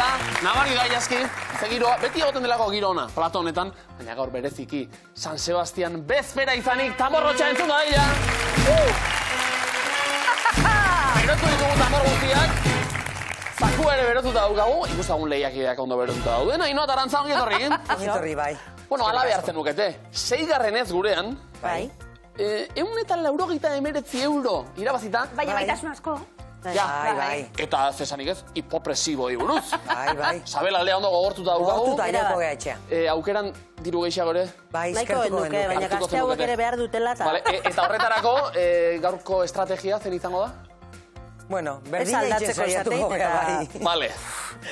batera, nabari da jazki, ze giroa, beti egoten delako giro ona, plato honetan, baina gaur bereziki, San Sebastian bezpera izanik, tamborrotxa entzun da daila. Berotu ditugu tambor guztiak, zaku ere berotuta daukagu, ikustagun lehiakideak ondo berotuta dauden, Ainhoa eta Arantza ongi etorri. Ongi etorri, bai. Bueno, ala behartzen nukete, 6. gurean, Bai. 189 euro irabazita. Baina baitasun asko. Ja, Bai. eta zesanik ez, hipopresiboi buruz. Bai. Sabel aldea ondo gogortuta daukagu. Gogortuta joko geha etxea. Aukeran diru gehiago ere. Bai, Nahiko eskertuko genuke, baina genuke. gazte hauek ere behar dutela eta... Vale, eta horretarako, gaurko estrategia zen izango da? Bueno, Ez berdina itxen aldatzeko saiatuko esateit geha, eta- bai. Vale,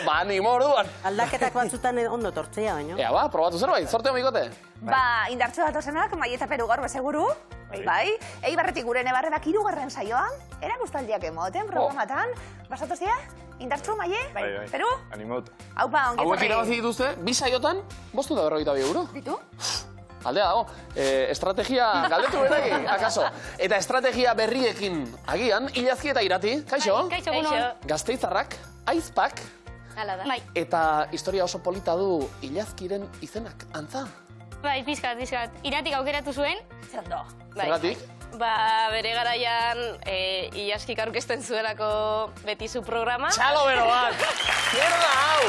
ba, animo orduan. Aldaketak batzutan ondo tortzea, baino. Ea, ba, probatu zerbait, sorteo mikote. Ba, indartxo datozenak, Mai eta Peru gaur bezeguru. Bai. Eibarretik gure nebarrebak 3. saioan. Erakustaldiak emoten programatan. Basatozia? Indartxo, Maie? Bai. Peru? Animot. Aupa, ongi Hauek etorri. irabazi dituzte, 2 saiotan, 542 euro. Ditu? Aldea dago, estrategia galdetu beraki, akaso. Eta estrategia berriekin agian, Ilazki eta Irati, kaixo? Kaixo, gunon. Gazteizarrak, aizpak, Hala da. Bai, eta historia oso polita du Ilazkiren izenak, antza? bai, pizkat. Iratik aukeratu zuen. Zerdo. Zergatik? Ba, bere garaian Ilaskik aurkezten zuelako betizu programa. Txalo bero bat! Mierda hau!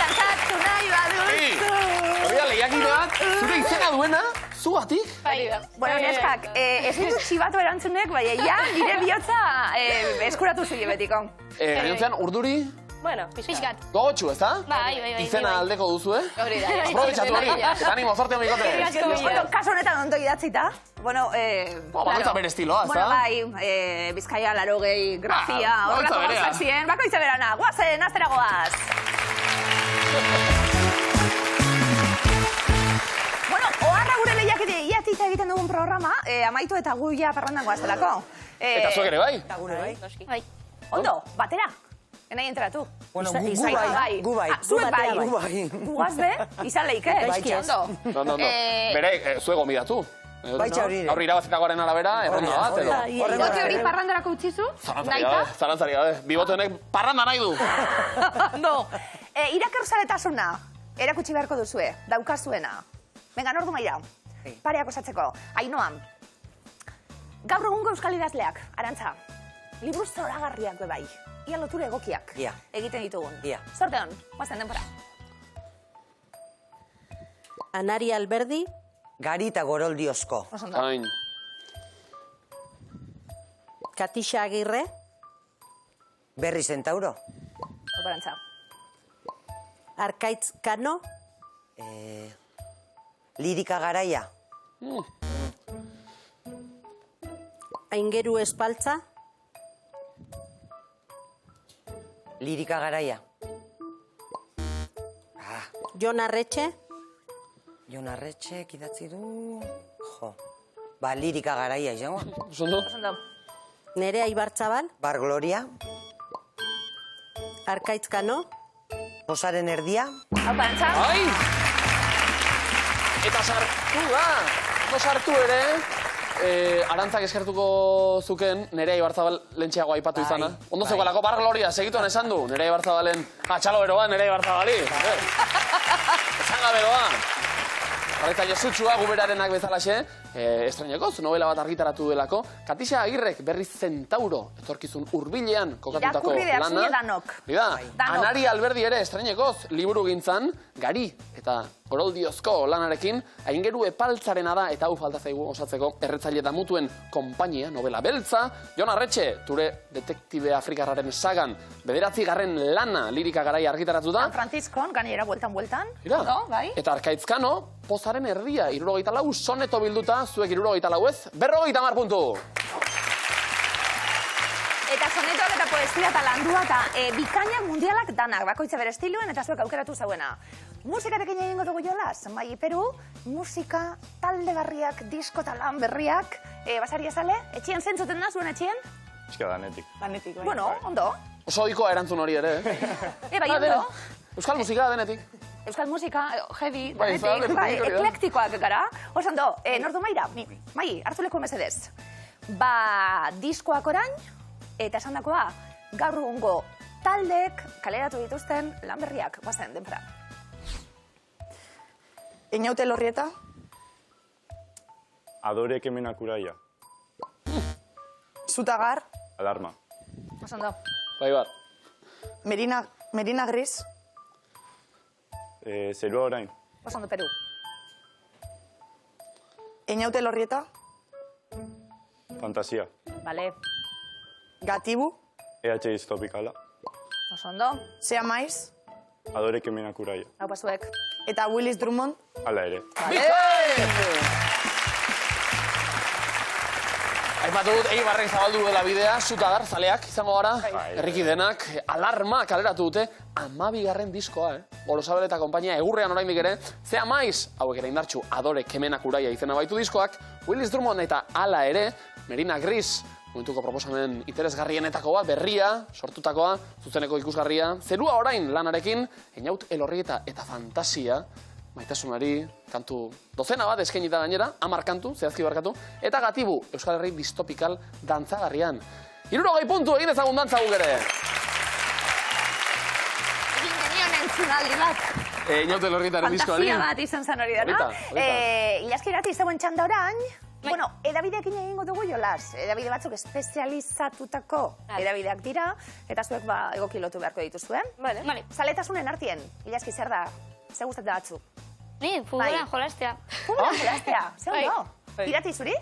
Dantzatu nahi baduzu. Hori da, lehiakide bat, zure izena duena, zugatik? Bai, Bueno, neskak, ezin dut txibatu erantzunek, bai, ja, nire bihotza eskuratu zile betiko. Gainontzean, urduri, bueno, pizkat. gogotxu, ez da? Bai. Izena aldeko duzu, eh? Hori da. Aprobetxatu hori, eta animo, sorteo mikote. Bueno, kaso honetan ondo idatzita. Bueno, bakoitza bere estiloa, ez da? Bueno, bai, Bizkaia, 80, grafia, Bakoitza horrelako berea. gauzak ziren, bakoitza berana, guazen, aztera goaz. Bueno, oharra gure lehiakide iatita egiten dugun programa, amaitu eta gu ja parrandan goaztelako. Eta zuek ere bai? Eta gure, bai. Bai. Ondo, batera. Enai enteratu. Bueno, Izan gu bai. Zuek bai. Gu bai. Gugaz be, izan leike. Bai, Ondo. No. Bere, zuek gomidatu. Bai, txaurire. Gaur irabazitakoaren arabera, erronda bat, edo? Bote hori parrandarako utzizu? Zarantzari gabe. Bibote honek parranda nahi du. No. Irakerzaletasuna erakutsi beharko duzue, daukazuena. Venga, nordu maira. Pareak osatzeko. Ainhoa. Gaur egungo euskal idazleak, Arantza. Liburu zoragarriak be bai. Ia lotura egokiak. Ia. Egiten ditugun. Ia. Sorteon, guazen denbora. Anari Alberdi, Gari eta Goroldiozko. Osondo. Hain. Katixa Agirre, Berri Centauro. Arantza. Arkaitz Kano, Lirika Garaia. Aingeru Espaltza, Lirika Garaia. Jon Arretxe, Jon Arretxek idatzi du... Jo. Ba, Lirika Garaia izango. Zondo? Osondo. Nerea Ibartzabal, Bar Gloria. Arkaitz Kano, Posaren erdia. Arantza. Ai! Eta sartu da! No sartu ere, Arantzak eskertuko zuken Nerea Ibarzabal lentxeago aipatu izana. Ondo zegoelako, Bar Gloria, segituan esan du, Nerea Ibarzabalen... Txalo beroa, Nerea Ibarzabali. Esan gabe doa. Horreta Josutsua guberarenak bezalaxe, estrenekoz, novela bat argitaratu delako, Katixa Agirrek Berri Centauro, etorkizun hurbilean kokatutako Irakurri behar lana. zule danok. Bida, Danok. Anari Alberdi ere estrenekoz, liburu gintzan, Gari eta Goroldiozko lanarekin, Aingeru Epaltzarena da, eta hau falta zaigu osatzeko, Erretzaile Damutuen konpainia, novela beltza, Jon Arretxe, ture detektibe afrikarraren sagan, 9. lana lirika garaia argitaratu da, San Franciscon, gainera bueltan. Ira. Ondo, bai. Eta Arkaitzkano, Pozaren erdia, 74 soneto bilduta, zuek 74 ez, 50 puntu. Eta sonetoak eta poesia eta landua eta bikainak mundialak danak, bakoitza bere estiluen eta zuek aukeratu zauena. Musikarekin egingo dugu jolas, Mai Peru, musika, talde berriak, disko eta lan berriak, basari ezale, etxien zentzuten da zuen etxien? Eska danetik. Danetik, bai. Bueno, ondo. Oso ohikoa erantzun hori ere, Bai, ondo. Euskal musika denetik. Euskal musika, heavy, Bai, danetik, bai, hori da. eklektikoak gara. Oso ondo, nortu Maira, Mai, hartu leku mesedez. Ba, diskoak orain, eta esan dakoa, gaur egungo taldek kaleratu dituzten lan berriak. Guazen, denpora. Einaute Elorrieta, Adore Kemenak Uraia. Zutagar, Alarma. Osondo. Bai, bar. Merina Gris, Zerua Orain. Osondo, Peru. Einaute Elorrieta, Fantasia. Vale. Gatibu, EH Distopikala. Osondo. Sea Maiz, Adore Kemenak Uraia. Hau pasuek. eta Willis Drummond, Hala ere. Aipatu dut, Eibarrek zabaldu dela bidea, Zutagar, zaleak izango gara, herriki denak, Alarma kaleratu dute, 12. diskoa, Gorosabel eta konpainia egurrean oraindik ere, Zea Maiz, hauek ere indartxu, Adore Kemenak Uraia izena baitu diskoak, Willis Drummond eta Hala ere, Merina Gris, momentuko proposamen interesgarrienetako bat, berria, sortutakoa, zuzeneko ikusgarria, Zerua Orain lanarekin, Einaut Elorrieta eta Fantasia, Maitasunari, kantu dozena bat eskainita gainera, 10 kantu, zehazki barkatu, eta Gatibu, Euskal Herri distopikal dantzagarrian. 60 puntu egin ezagun dantza guk ere. Egin genion entzunaldi bat. Einaut Elorrietaren diskoari. Fantasia bat izan zen hori dena. Ilaski irati izagoen txanda orain, bueno, edabideekin egingo dugu jolas. Edabide batzuk espezializatutako edabideak dira, eta zuek egoki lotu beharko dituzue. Vale. Zaletasunen artien, Ilaski zer da, ze gustat da batzu? Ni, futbolan jolastea. Futbolan jolastea, ze ondo? Bai. Irati zuri?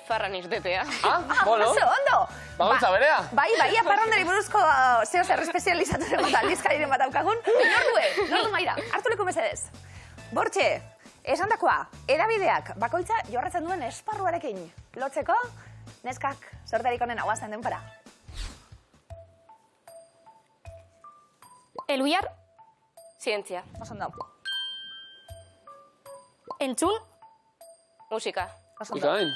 Farran irtetea. Bueno. Ze ondo! Bagoitza berea. Bai, aparrandari buruzko zeo zer espezializatu zen bat aldizkariren bat daukagun. Nordu maira, hartu leku mesedez. Bortxe, esan dakoa, edabideak bakoitza jorratzen duen esparruarekin lotzeko, neskak sorterik honen aguazten denpara. Eluyar, zientzia. Osondo. Entzun, musika. Osondo. Ikain.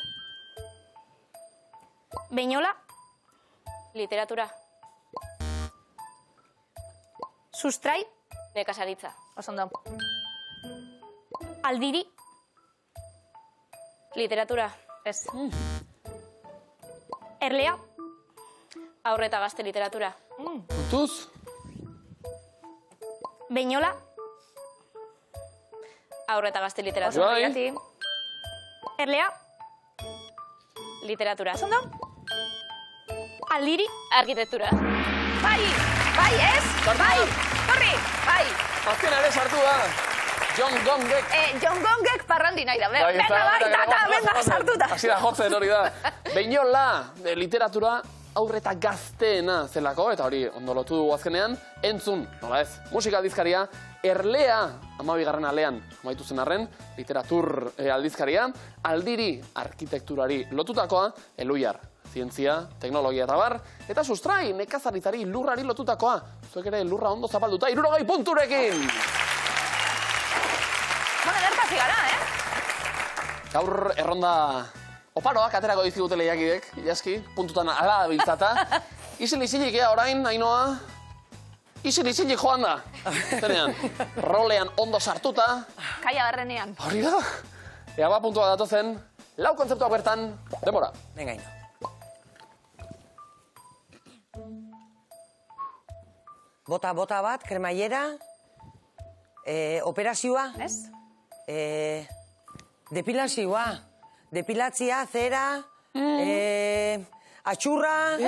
Beñola, literatura. Sustrai, nekazaritza. Osondo. Aldiri, literatura. Ez. Erlea, haur eta gazte literatura. Kontuz? Beñola, haur eta gazte literatura. Osondo, Bai. Irati. Erlea, literatura. Osondo. Aldiri, arkitektura. Bai, ez? Bai, korri, bai. Azkena ere sartu da. John Gongek. John Gongek parrandi nahi da. Venga, sartuta. Hasi da jotzen hori da. Beñola, literatura aurre eta gazteena zelako, eta hori ondo lotu dugu azkenean, entzun, nola ez, musika aldizkaria, Erlea, 12. alean, amaitu zen arren, literatur aldizkaria, Aldiri, arkitekturari lotutakoa, Eluyar, zientzia, teknologia eta bar, eta Sustrai, nekazaritzari, lurrari lotutakoa, zuek ere lurra ondo zapalduta, 60 punturekin! Bueno, dertasi gara, Gaur erronda oparoak aterako dizkigute lehiakidek, Ilaski, puntutan ala biltzata. Isil-isilik orain, Ainoa, isil-isilik joan da. Zenean, rolean ondo sartuta. Kaia berrenean. Hori da. Ea ba puntua datozen, lau kontzeptuak bertan, denbora. Venga, Ino. Bota bat, kremaiera, operazioa, Ez? depilazioa, depilatzia, zera, atxurra,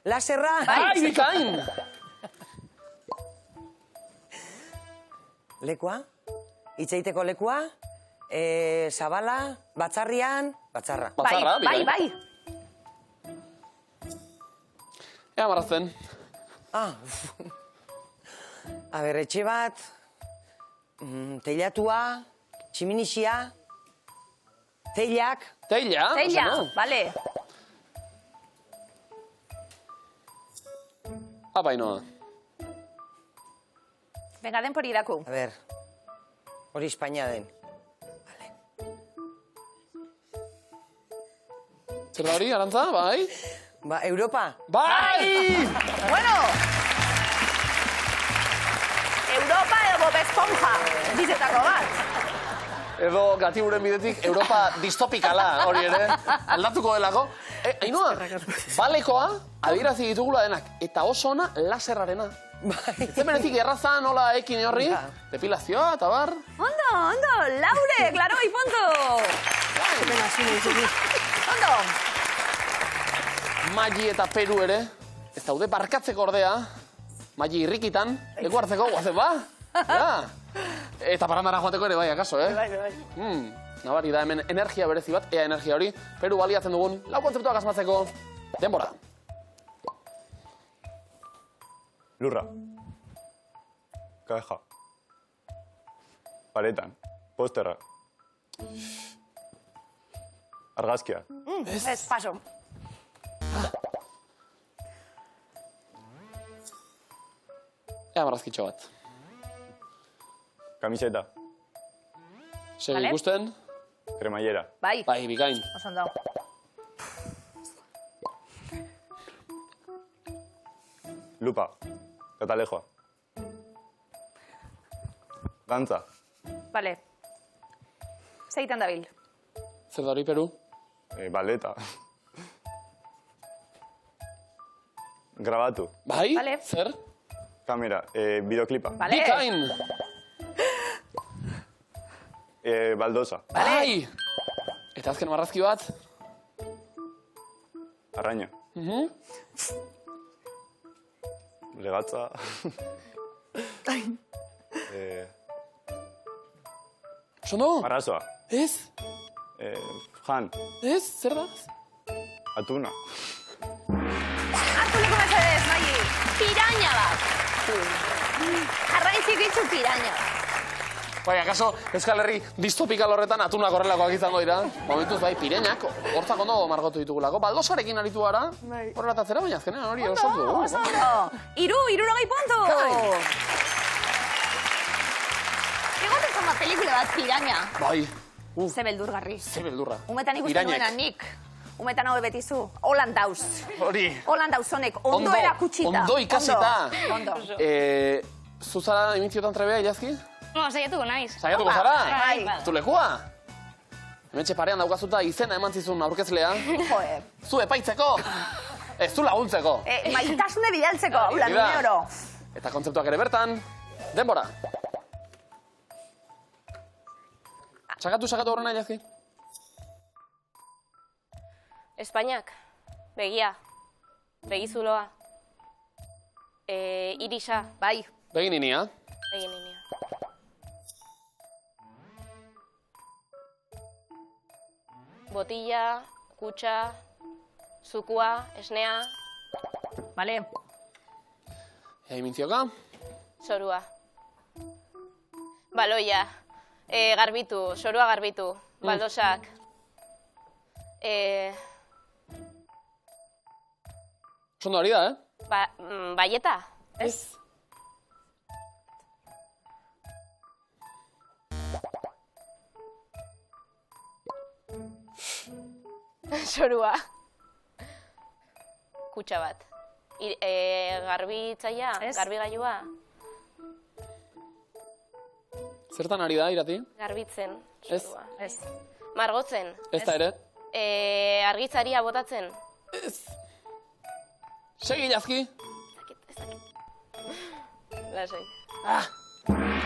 laserra. Ai, bikain! Lekua, itxeiteko lekua, zabala, batzarrian, batzarra. Batzarra, bikain. Bai. Ea marrazten. A ber, etxe bat, teilatua, tximinixia, teilak. Teila? Teila, oso, no? bale. Apa, Ainoa. Venga, denpori daku. A ber, hori Espainia den. Zer da hori, Arantza, bai? Ba, Europa. Bai! Bueno! Europa edo Bob Esponja, bizetako bat. Edo Gatiburen bidetik Europa distopikala hori ere, aldatuko delako. Ainhoa, balekoa adierazi ditugula denak. Eta oso ona laserrarena. Zer benetik erraza nola ekin horri, depilazioa eta bar. Ondo, Laure, klaro, ipontu. Ondo. Magi eta Peru ere, ez daude barkatzeko ordea. Magi irrikitan, leku hartzeko, guazen ba? Ja. Eta paramara joateko ere bai, akaso, Bai. Nabari da hemen energia berezi bat, ea energia hori, Peru baliatzen dugun, lau kontzeptuak asmatzeko, denbora. Lurra. Caja. Paretan. Posterra. Argazkia. Ez, paso. Ea marrazkitxo bat. Kamiseta. Segi Vale. ikusten, Cremallera. Bai, bai, bikain. oso ondo. Lupa. Catalejoa. Gantza. Vale. Zeiten dabil. Zer da hori, Peru? Baleta. Grabatu. Bai? Vale. Zer? Kamera. Videoklipa. Vale. Bikain! Baldosa. Bai! Eta azken marrazki bat? Arraña. Legatza. Sondo? Marrazoa. Ez? Jan. Ez? Zer da? Atuna. Hartuleko mesedez, Magi. Piraña bat. Arraintzik ditzu piraña. Bai, akaso Euskal Herri distopikal horretan atunak horrelakoak izango dira. Momentuz bai, pireñak, hortzak ondo margotu ditugulako. Baldosarekin aritu gara, horrela eta zera, baina azkenean hori oso du. Oso ondo. Irurogei puntu. Egoten zama pelikule bat piraña. Bai, Ze beldurgarri. ze beldurra. Umetan ikusten Pirainek. nuena nik. Umetan hau betizu. Holan dauz. Hori. Holan dauz honek. Ondo erakutsita. Ondo ikasita. Ondo. Zuzara imitziotan trebea, Ilazki? No, saiatuko naiz. Saiatuko zara? Bai. Tu lekua? Hementxe parean daukazuta izena eman zizun aurkezlea. Joe. Zu epaitzeko. Ez zu laguntzeko. Maitasune bidaltzeko. Hula, Hori da. nune oro. Eta kontzeptuak ere bertan. Denbora. Sakatu horrena, Ilazki. Espainiak, begia, begizuloa, irisa, Bai. Begin inia. egin ninia. Botilla, kutxa, zukua, esnea, Vale. Ea imintzioka. zorua. Baloia, garbitu, zorua garbitu, baldosak. Sondo ari da, Baieta, Ez. zorua. Kutxa bat. Garbitzaia, Ez. garbigailua, Zertan ari da, Irati? garbitzen, Ez. zorua. Ez. Margotzen, Ez da ere. argitzaria botatzen. Segi, Ilazki. Lasai.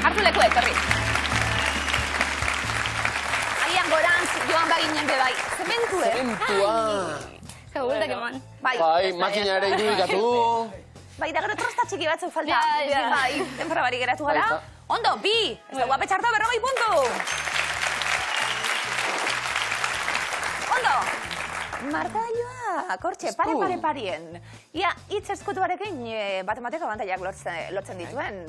Hartu leku etorri. Agian gorantz, joan baginen be bai. Zementu, Zementua. Kabultak eman. Bai, makina ere irudikatu. Bai, da gero trosta txiki batzuk falta. Ja. Bai, denbora barik geratu gara. Baita. Ondo, bi. Ez da guape txarta 40 puntu. Ondo. Markagailoa, kortxe, pare parien. Ia, hitz eskutuarekin bat-emateko abantaiak lotzen dituen.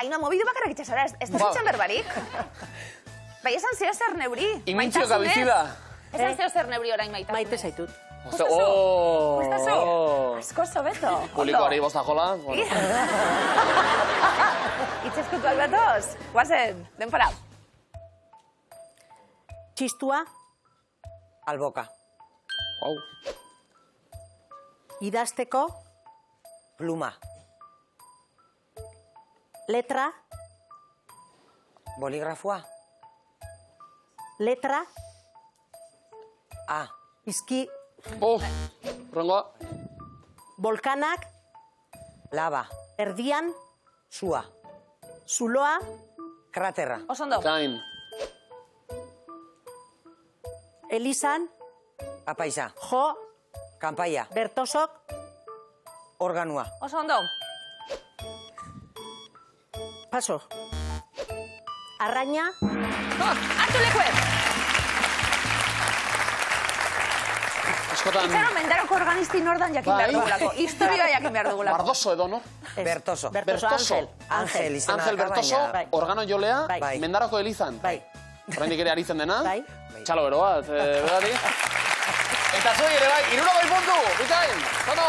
Aina, mobidu bakarrak itxasara, ez da zitzen berbarik. Bai, esan zeo zer neuri. Imintzioka bizi da. Esan zeo zer neuri orain maitasunez. Maite zaitut. Gustazu? Asko zobeto. Publikoari bosta jola. Bueno. Itxeskutuak datoz? Guazen, denpora. Txistua, Alboka. Wow. idazteko, Pluma. letra, Boligrafoa. letra, A. Rongoa. Volkanak, Lava. erdian, Sua. zuloa, Kraterra. Oso ondo. Kain. elizan, Apaiza. jo, Kanpaia. bertosok, Organua. Oso ondo. paso. Arraina, Hartu lekue. Askotan, Itxaron, mendaroko organistin ordan jakin behar Bai. dugulako. Historioa jakin behar dugulako. Bardoso edo, no? ez. Bertoso. Bertoso, Bertoso. Angel. Angel izena Angel daka, Bertoso, baina- Bai. organo jolea, Bai. mendarako elizan. Bai, Oraindik ere aritzen dena. bai. Txalo bero bat, berari. Eta zuei ere bai, 60 puntu, bikain, zono.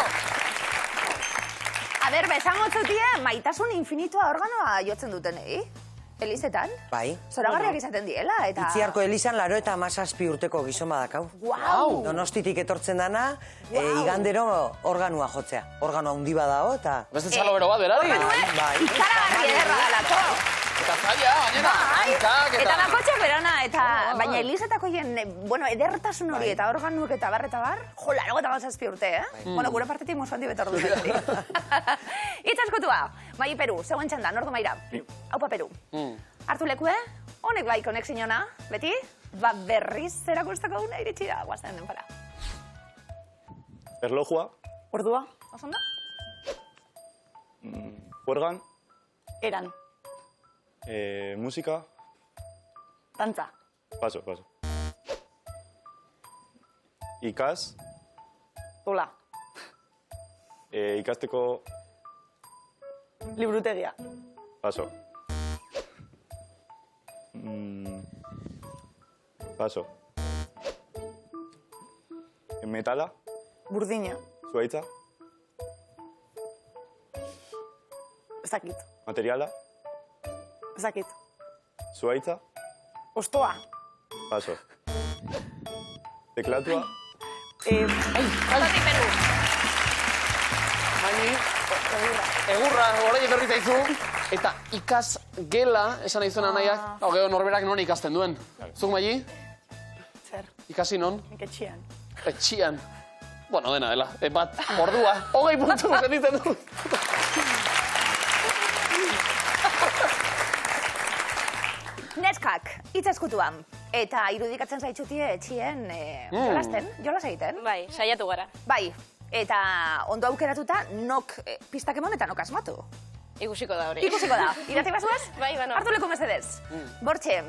A ber, bezango txutie, maitasun infinitua organoa jotzen dutenei. Elizetan. Bai. Zoragarriak izaten diela, eta... Itziarko Elizan 87 urteko gizon badakau. Guau! Donostitik etortzen dana, igandero organua jotzea. Organoa handi badao, eta... Beste txalo bero bat, berari. Bai. Ikaragarri ederra dalako. Eta zaila, gainera, hankak Eta eta... bakotxak berana, eta... Baina Elizetako bueno, edertasun hori eta organuek eta bar, jo, 87 urte, eh? Bueno, gure partetik musu handi betor dut. Itzaskotua, Mai Peru, zegoen txanda, nordu maira. Haupa Peru. Hartu lekue, honek bai konexinona, beti? Ba berriz erakustako una iritsi da, guazen denpara. Erlojua, Ordua. Osondo? juergan, Eran. musika, Dantza. paso. Ikas, Tola. ikasteko, Librutegia. paso. Paso. Metala, Burdina. zuaitza, Ez dakit. materiala, Ez dakit. zuaitza, Ostoa. paso. Teklatua, Zati Peru. Maini, egurra, orain etorri zaizu. Eta ikas gela, esan nahi zuena nahiak, gero norberak non ikasten duen. Zuk, Maili, Zer. ikasi non? Nik etxian. Etxian. Bueno, dena dela. Bat, ordua. 20 puntu genitzen du. Neskak, itzazkutuan. Eta irudikatzen zaitxutie etxien jolasten, jolas egiten. Bai, saiatu gara. Bai, eta ondo aukeratuta nok pistak emon eta nok asmatu. Ikusiko da hori. Ikusiko da. Irati bazuaz? Bai, bano. Hartu leku mesedez. Bortxe,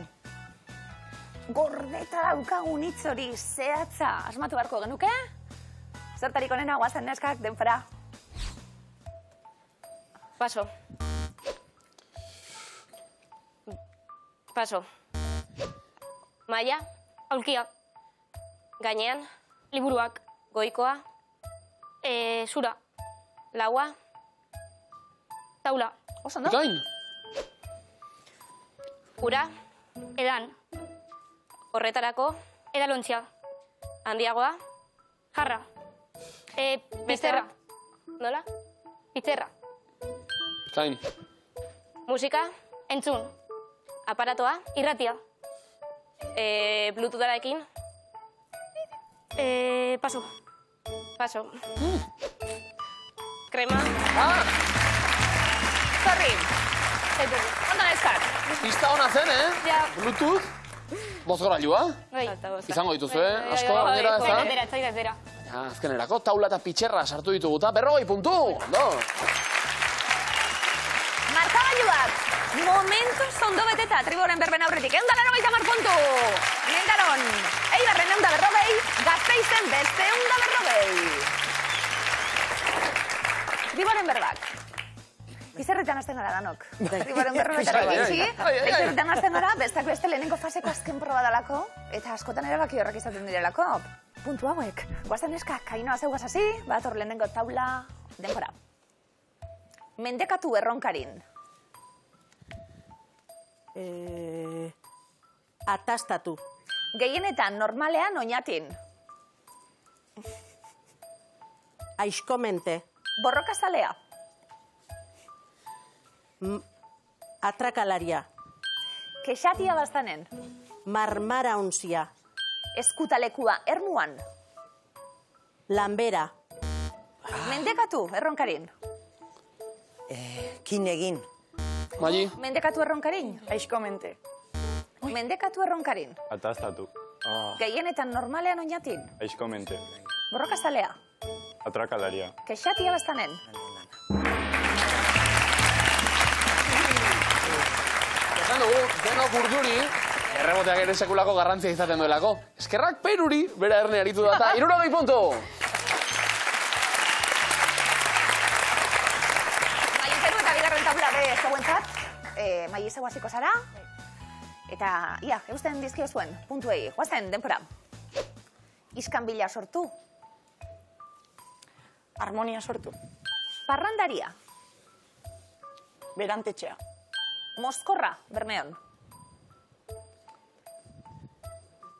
gordeta daukagun hitz hori zehatza asmatu beharko genuke? Zertarik onena guazen neskak, denfara. Paso. Paso. Maia, aulkia. Gainean, liburuak, goikoa. Zura, laua. Taula. Oso, no? Bikain. Ura, edan. Horretarako, edalontzia. Handiagoa, jarra. Pizterra. Nola? Pizterra. Bikain. Musika, entzun. Aparatoa, irratia. Bluetootharekin. Paso. Paso. Krema. Ah, Sorry. Ondo neskak. pista hona zen, Ja. Bluetooth. Bozgorailua. Bai. Izango dituzu, asko, gainera, ez da? Zaitera. Ja, azkenerako, taula eta pitxerra sartu ditugu, eta 40 puntu. Ondo. Markagailuak, momentuz ondo beteta, triboren berben aurretik. 180 puntu. Mientaron, Eibarren 140, Gasteizen beste 140. Triboren berbak. Izerretan hasten gara danok. Triboren berbetara Ai, ai, bitxi. ai, ai, ai. Izerretan hasten gara, bestak beste lehenengo faseko azken proba dalako, eta askotan erabaki horrek izaten direlako. Puntu hauek. Guazen eskak, Ainoa zeugaz hasi, bator lehenengo taula, denbora. Mendekatu erronkarin. Atastatu. Gehienetan normalean oinatin. Aiskomente. Borrokazalea. Atrakalaria. Kexatia bastanen. Marmara unzia. Eskutalekua ermuan. Lanbera. Mendekatu erronkarin. Kin egin. Magi, Mendekatu erronkarin. Aixkomente. Mendekatu erronkarin. Atastatu. Gehienetan normalean oinatin. Aixkomente. Borrokazalea. Atrakalaria. Kexatia bastanen. esan dugu, denok urduri, erreboteak ere sekulako garrantzia izaten duelako. Eskerrak Peruri, bera erne aritu da, eta 60 puntu! Mai Peru eta bigarren tabla be zeuentzat. Mai izego hasiko zara. Eta, ia, eusten dizkio zuen, puntuei. Guazen, denpora. Iskanbila sortu. Harmonia sortu. Parrandaria. Berantetxea. Mozkorra, Bermeon.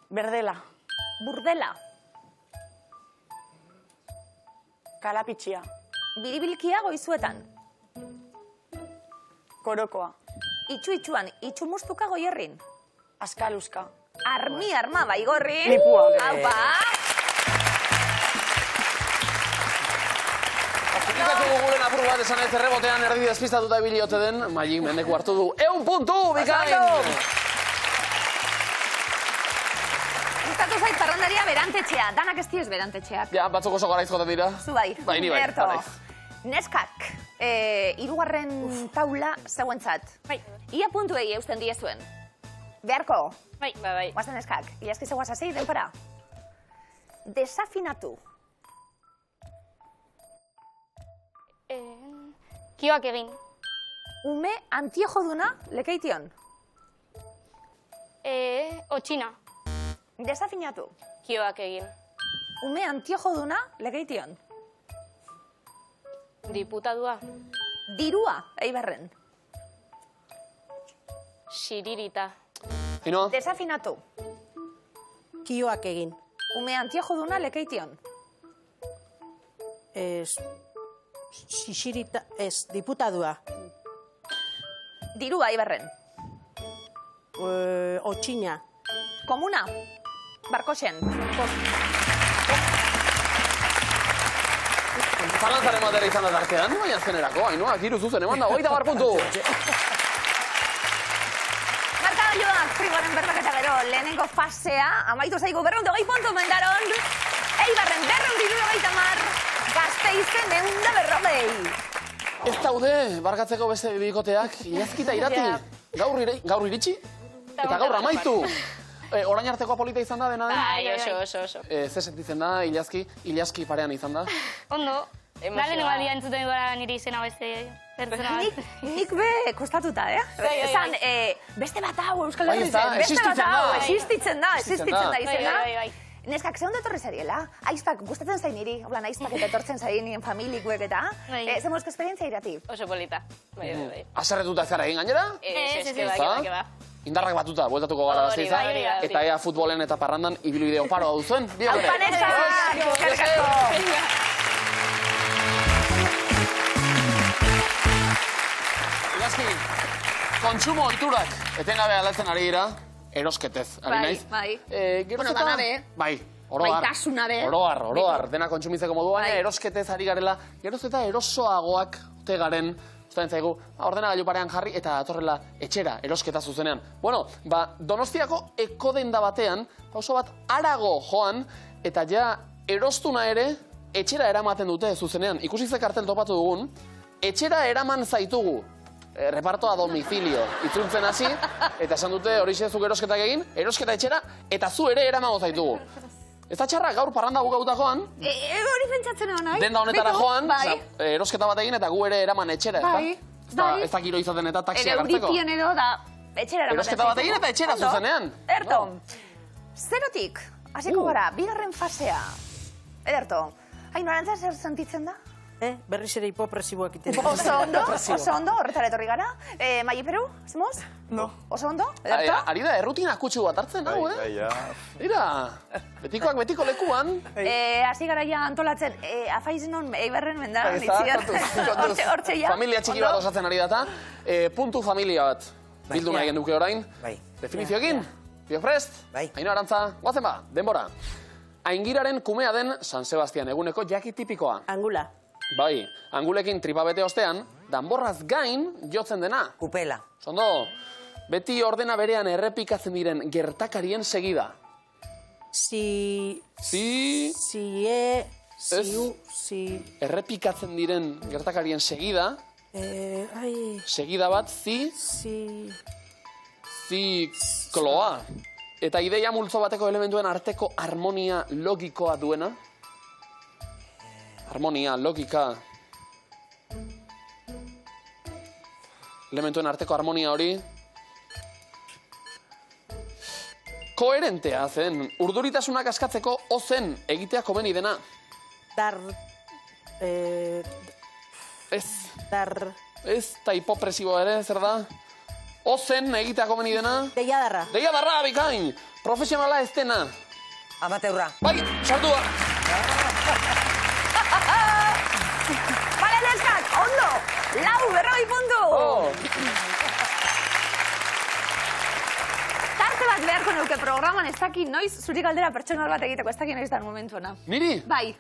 Berdela. Burdela. Kalapitxia. Biribilkia goizuetan. Korokoa. Itxu-itxuan, itxumustuka goierrin. Askaluska. Arma, baigorrin. Lipua. Aupa! Aplikatu guguren apur bat esan ez errebotean erdi despistatuta ibiliote den, Magi mendeku hartu du. 1 puntu, bikain! Gustatu zait parrandaria berantetxea. Danak ez diez berantetxeak. Ja, batzuk oso garaiz joten dira. Zu bai. Bai, ni bai, Erto. garaiz. Neskak, hirugarren taula zeuentzat. Bai. Ia puntuei eusten diezuen. Beharko, Bai, bai. guazen neskak. Ilaski zegoaz hasi, denpora. Desafinatu. Kioak egin. Ume antiojoduna lekeition. Otxina. Desafinatu. Kioak egin. Ume antiojoduna lekeition. Diputadua. Dirua, eibarren. Siririta. Ino, Desafinatu. Kioak egin. Ume antiojoduna lekeition. Xixirita, ez, diputadua. Dirua, eibarren. Otxina. Komuna. Barkoxen. zalantzaren batera izan da tartean, baina azkenerako, Ainhoa, hiru zuzen eman da, 30 puntu! Markagailuak, frigoren berraketa gero, lehenengo fasea, amaitu zaigu 220 puntu mendaron, Eibarren 270, Gasteizen 140. Ez daude, barkatzeko beste bikoteak, Ilazkita irati, gaur iritsi, eta gaur amaitu. Orain arteko polita izan da dena den? Bai, oso. Ze sentitzen da, Ilazki parean izan da? Ondo. Lehenengo aldia entzuten gara niri izena beste pertsona bat. Nik be kostatuta, Esan, beste bat hau Euskal Herrizen, beste bat hau, existitzen da izena. Bai. Neskak, ze ondo etorri zariela? Aizpak, gustatzen zain niri, holan aizpak eta etortzen zain nien familikuek eta, ze mozko esperientzia irati? Oso polita. Bai. Aserretuta zara egin gainera? Ez, que ba. Indarrak batuta, bueltatuko gara Gasteiza, eta ea futbolen eta parrandan ibilbide oparoa duzuen. Aupa neskak! Eskerrik asko! Ilazki, kontsumo ohiturak etengabe aldatzen ari dira, erosketez, ari naiz. Bai. Bueno, dana be. Bai, oroar. Baitasuna be. Oroar, dena kontsumitzeko modu, baina erosketez ari garela, geroz eta erosoagoak te garen, ustaren zaigu, ordenagailu parean jarri eta atorrela etxera, erosketa zuzenean. Bueno, Donostiako ekodenda batean, oso bat arago joan, eta ja erostuna ere, etxera eramaten dute zuzenean. Ikusi ze kartel topatu dugun, etxera eraman zaitugu. Reparto a domicilio. Itzultzen hasi, eta esan dute hori zuk erosketak egin, erosketa etxera, eta zu ere eramango zaitugu. Ez da txarra, gaur parranda bukaguta joan, Hori pentsatzen hona, denda honetara joan, erosketa bat egin eta gu ere eraman etxera, ezta? Ez da giro izaten eta taksia gartzeko. Euritien edo da, etxera eramaten Erosketa bat egin eta etxera zuzenean. Erto, zerotik, hasiko gara, bigarren fasea. Ederto, Ainhoa, zer sentitzen da? Berriz ere hipopresiboak iten. Oso ondo, horretara etorri gara. Mai Peru, zemoz? No. Oso ondo, ederto? Ari da, errutina kutsu bat hartzen, hau, Mira, betikoak betiko lekuan. Hasi gara ja antolatzen, afaiz non Eibarren menda, Kontuz, hortxe ja. familia txiki bat osatzen ari data, puntu familia bat bildu nahi genduke orain. Bai. Definizioekin, Bio Prest, Bai. Ainhoa Arantza, guazen ba, denbora. Aingiraren kumea den San Sebastian eguneko jaki tipikoa. Angula. Bai, angulekin tripabete ostean, danborraz gain jotzen dena. Kupela. Sondo, beti ordena berean errepikatzen diren gertakarien segida. Errepikatzen diren gertakarien segida. Segida bat, zikloa. Eta ideia multzo bateko elementuen arteko harmonia logikoa duena. Harmonia, logika. Elementuen arteko harmonia hori. Koherentea zen. Urduritasunak askatzeko ozen egitea komeni dena. Ez, eta hipopresiboa ere, zer da? Ozen egitea komeni dena. Deiadarra. Deiadarra, bikain. Profesionala ez dena. Amateurra. Bai, sartua. Bale, neskak, ondo! 40 puntu! Tarte bat beharko neuke programan, ez daki noiz zuri galdera pertsonal bat egiteko, ez daki noiz dan momentuena. Niri? Bai.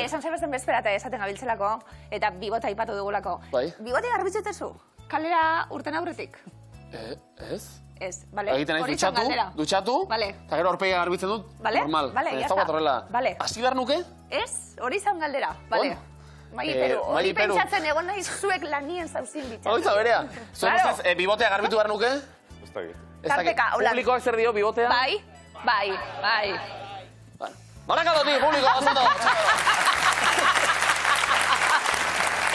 San Sebastian bezperata esaten gabiltzelako, eta bibota aipatu dugulako. Bai. Bibote garbitzutezu, kalera urten aurretik. Ez? Ez, bale. Egiten ez dutxatu, Bale. eta gero horpeia garbitzen dut, Bale, normal. bale, Ez dago horrela. Bale. Hasi behar nuke? Ez, hori izan galdera, bale. Mai Peru, hori pentsatzen egon nahi zuek lanien zauzin bitxatzen. Hori berea. Zuen ustez, bibotea garbitu behar nuke? Ez dakit. Tarteka, hola. Publikoak zer dio bibotea? Bai. Barakadoti, publiko, ozondo.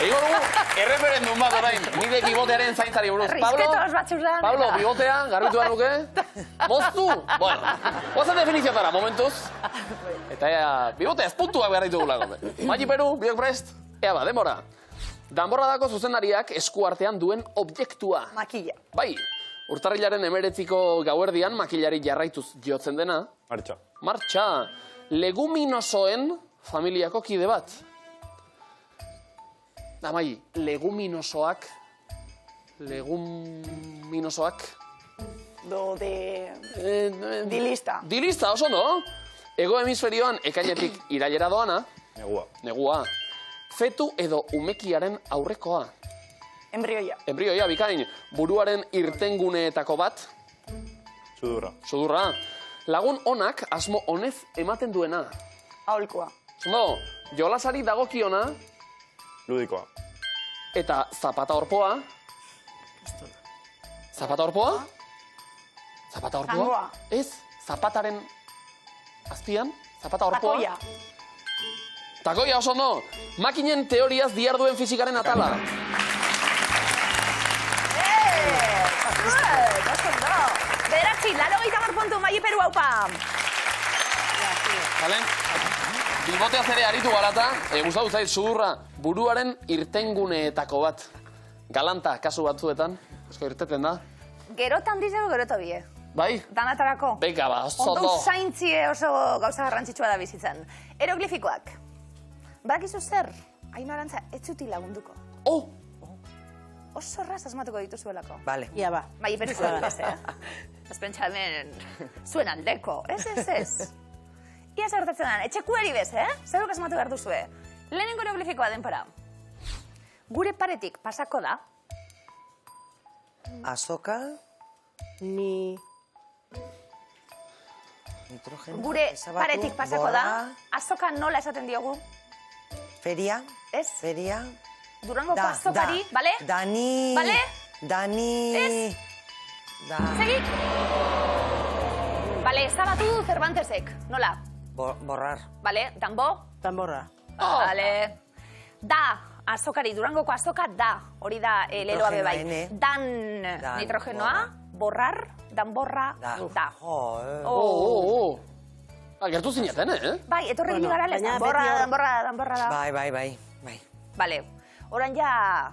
Ego dugu, erreferendum bat orain, nire bibotearen zaintzari buruz. Risketos batxurdan. Pablo, bibotea, garbitu behar nuke? Moztu? Bueno, guazen definizioetara, momentuz. Eta bibotea ez puntuak behar ditugulako. Mai Peru, biok prest? Ea ba, denbora. Danborradako zuzendariak esku artean duen objektua. Makilla. Bai, urtarrilaren 19ko gauerdian makilari jarraituz jotzen dena. Martxa. Martxa, leguminosoen familiako kide bat. Amai, leguminosoak. Dilista. Dilista, oso no? Ego hemisferioan ekainetik irailera doana. Negua. Fetu edo umekiaren aurrekoa. Embrioia. Embrioia, bikain. Buruaren irtenguneetako bat. Sudurra. Lagun onak asmo honez ematen duena. Aholkoa. Zondo, jolasari dagokiona. Ludikoa. Eta zapata horpoa. Zapata horpoa? Tangoa. Ez, zapataren azpian. Zapata horpoa. Takoia. Takoia oso no. Makinen teoriaz diarduen fizikaren atala. Bederatzi, 80 puntu, Mai Peru haupa. Bale? Biboteaz ere aritu garata, gustatu zait sudurra buruaren irtenguneetako bat. Galanta, kasu batzuetan, esko irteten da. Gerotan dizego, geroto bie. Bai? Danatarako. Beka ba, oso Ondo do. zaintzie oso gauza garrantzitsua da bizitzen. Eroglifikoak. Badakizu zer, Aino Arantza, ez zuti lagunduko. Oh! Oso erraz asmatuko dituzuelako. Vale. Ia ba. Mai Peru zuen ez, Ez pentsa hemen zuen aldeko. Ez. Ia zer gertatzen da, etxekueri bez, Zeruk asmatu behar duzue. Lehenengo eroglifikoa denpora. Gure paretik pasako da. Azoka. Nitrogeno. Gure paretik pasako da. Azoka nola esaten diogu? Feria. Ez? Feria. Durangoko azokari, bale? Dani. Bale? Dani. Ez? Segi? Bale, zabatu Cervantesek, nola? Borrar. Bale, danbo? Danborra. Bale. Da, azokari, Durangoko azoka da. Hori da, leroa bebai. Dan nitrogenoa, borrar, danborra, da. Gertu zineten, Bai, etorri gini gara lez, danborra da. Bai. Bale, oran ja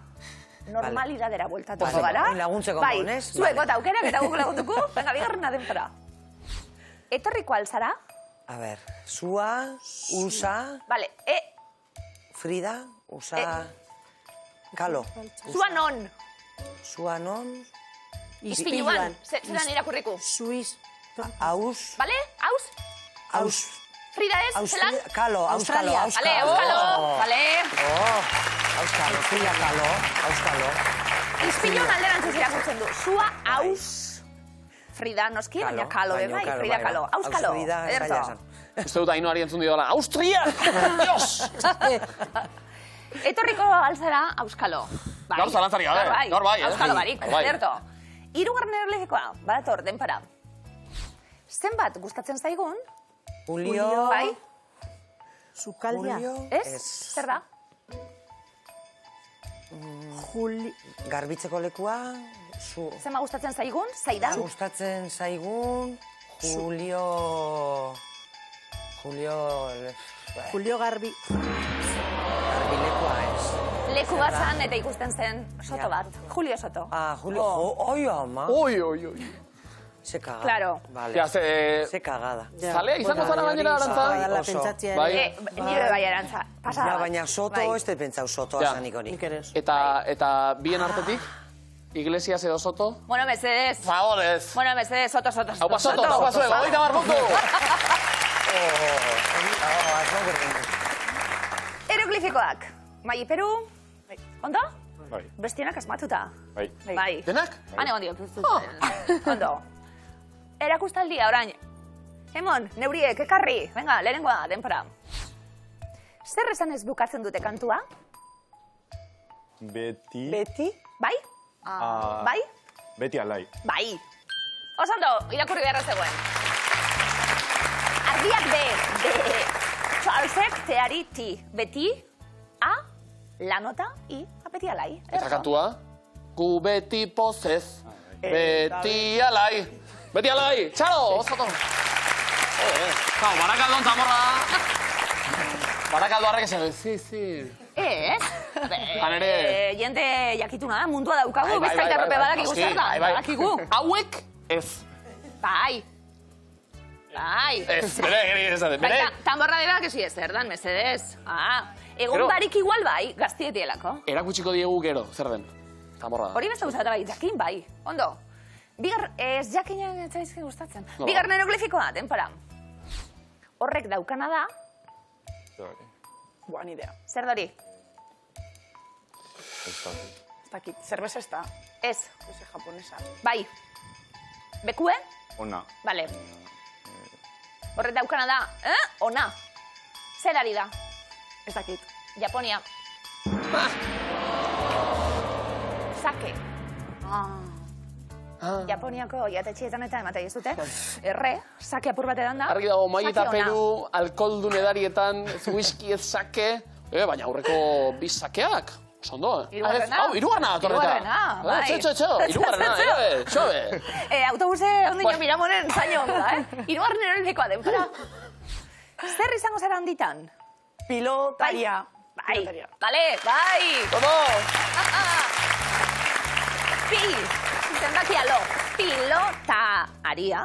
normalidadera bueltatuko gara. Laguntzeko bai, monez. Zuek bota aukerak eta guk lagunduko. Venga, bigarrena denpora. Etorriko alzara. A ver, Sua, Usa. Vale, Frida, Usa. Kalo. Zua non. Sua non. Izpiluan. Zeran irakurriku. Suiz. Aus. Vale, aus. Aus. Frida ez, zelan? Kalo, auskalo, Vale, auskalo, vale. Auskalo, Frida kalo, auskalo. Izpilun alderantzuz irakurtzen du. Sua aus. Frida noski, baina kalo, bai, Frida kalo. Auskalo, ederto. Uste dut Ainhoari entzun diola. Austria! Dios! Etorriko alzara auskalo. Gaur zalantzari gabe. Gaur bai, auskalo barik, ederto. Hirugarren erlegikoa, badator, denpara. Zenbat gustatzen zaigun? Julio. Bai? Sukaldia. Ez? Zer da? Garbitzeko lekua. Zenbat gustatzen zaigun? Zaidan? Gustatzen zaigun. Julio... Julio Garbi. Garbilekua ez. Leku bat zan eta ikusten zen Soto bat. Julio Soto. Ah, Julio. Oi, ama. Oi. Se cagada. Claro. Vale. Ja, Se cagada. Zalea izango zara gainera, Arantza? Dala pentsatzea Bai. ere. Nire bai arantza. Pasada Ja, bat. baina Soto, ez dut pentsau Sotoa Ja. zanik hori. Nik ere ez. Eta bien artetik? Iglesias edo Soto? Bueno, mesedez. Favorez. Bueno, mesedez, Soto. Hau pa Soto, hau pa zuego, hogeita mar puntu! Eroglifikoak. Mai Peru. Ondo? Bai. Bestienak asmatuta. Bai. Bai. Denak? Hane gondio. Ondo. Erakustaldia orain. Hemon, neuriek, ekarri. Venga, lehenengoa, denpara. Zer esan ez bukatzen dute kantua? Beti... Beti? Bai? Bai? Beti alai. Bai. Osondo, irakurri beharra zegoen. Ardiak de Charlesek teari ti. Beti, a, la nota, i, apeti alai. Eta kantua? Gu beti pozez, beti alai. Beti alai! Txalo, Soto! Barakaldon zamorra! Barakaldo harrek esan, sí. Ez? Hanere... Jende jakituna da, mundua daukagu, bizkaita errope badakigu zer da, badakigu. Hauek, ez. Bai. Ez, bere. Baina, tamborra dela, que si ez zer dan, mesedez. Egun barik igual bai, gaztietielako. Erakutsiko diegu gero, zer den. Tamborra da. Hori beste guztat bai, jakin bai. Ondo. Bigar, ez jakinak etzaizkin gustatzen. No. Bigarren eroglifikoa, denpara. Horrek daukana da, Buah, ni idea. zer dori? Ez dakit. Zerbeza ez da. Ez, Ez japonesa. bai. Bekue? Ona. Vale. Horrek daukana da, ona. Zer ari da? Ez dakit. Japonia. Sake. Japoniako jatetxietan eta ematen dizute. Erre, sake apur bat edan da. Argi dago, Mai eta sake ona. Peru, alkoldun edarietan, whisky ez sake. Baina aurreko bi sakeak. Ondo, Hirugarrena. Hirugarrena, torreta. Hirugarrena, bai. Hirugarrena, txobe. Autobuse ondino Miramonen zaino onda, Hirugarren erolikoa denpara. Zer izango zara handitan? Pilotaria. Bai, bale, bai. Todo. Zenbakia lo. Pilotaria.